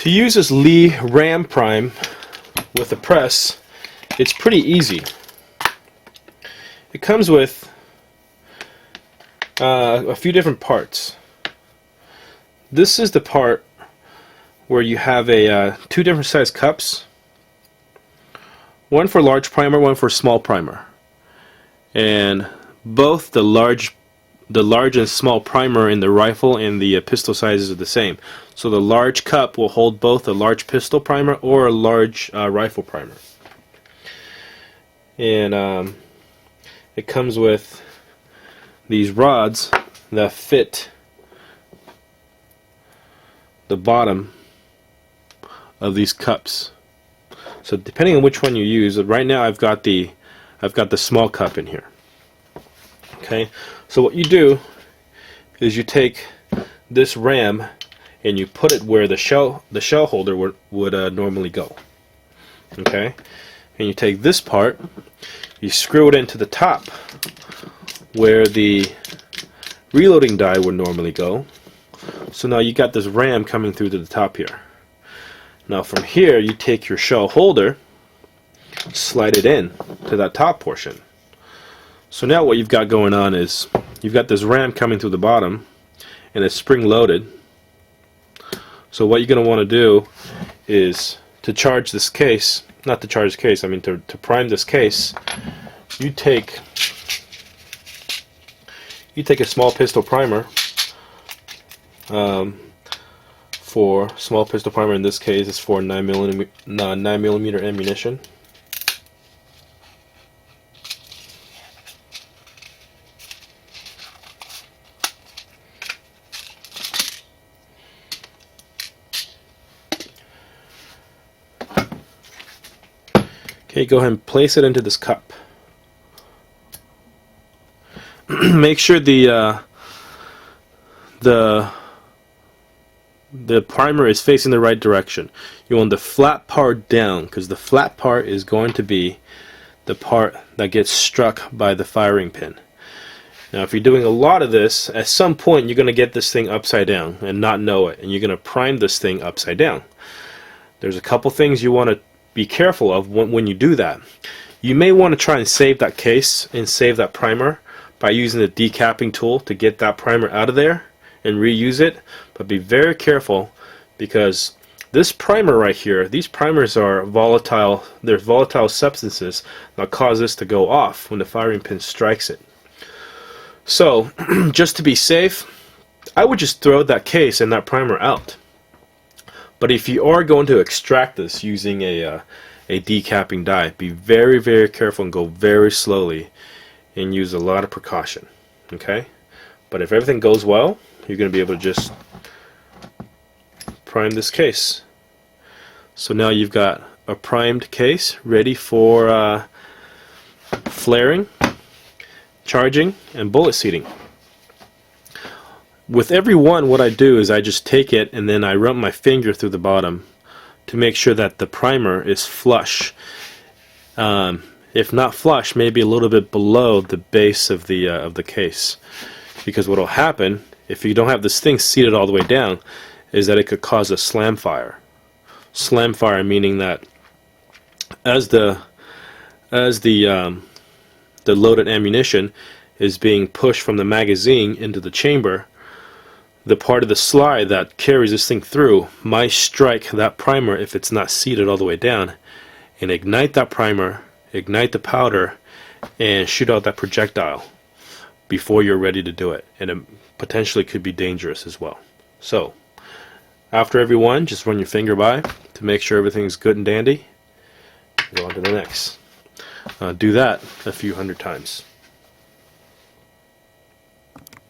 To use this Lee Ram Prime with a press, it's pretty easy. It comes with a few different parts. This is the part where you have two different size cups, one for large primer, one for small primer, and both the large and small primer in the rifle and the pistol sizes are the same. So the large cup will hold both a large pistol primer or a large rifle primer. And it comes with these rods that fit the bottom of these cups. So depending on which one you use, right now I've got the small cup in here. Okay, so what you do is you take this ram and you put it where the shell holder would normally go. Okay, and you take this part, you screw it into the top where the reloading die would normally go. So now you got this ram coming through to the top here. Now from here you take your shell holder, slide it in to that top portion. So now what you've got going on is you've got this ram coming through the bottom and it's spring loaded. So what you're going to want to do is to charge this case, not to charge the case, I mean to prime this case, you take a small pistol primer. For small pistol primer in this case is for 9mm ammunition. Okay, go ahead and place it into this cup. Make sure the primer is facing the right direction. You want the flat part down, because the flat part is going to be the part that gets struck by the firing pin. Now if you're doing a lot of this, at some point you're going to get this thing upside down and not know it, and you're going to prime this thing upside down. There's a couple things you want to be careful of when you do that. You may want to try and save that case and save that primer by using the decapping tool to get that primer out of there and reuse it, but be very careful, because this primer right here, these primers are volatile. There's volatile substances that cause this to go off when the firing pin strikes it. So just to be safe, I would just throw that case and that primer out. But if you are going to extract this using a decapping die, be very, very careful and go very slowly and use a lot of precaution. Okay? But if everything goes well, you're going to be able to just prime this case. So now you've got a primed case ready for flaring, charging, and bullet seating. With every one, what I do is I just take it and then I run my finger through the bottom to make sure that the primer is flush. If not flush, maybe a little bit below the base of the case. Because what will happen if you don't have this thing seated all the way down is that it could cause a slam fire. Slam fire meaning that as the loaded ammunition is being pushed from the magazine into the chamber, the part of the slide that carries this thing through might strike that primer if it's not seated all the way down and ignite that primer, ignite the powder, and shoot out that projectile before you're ready to do it, and it potentially could be dangerous as well. So after every one, just run your finger by to make sure everything's good and dandy. Go on to the next. Do that a few hundred times.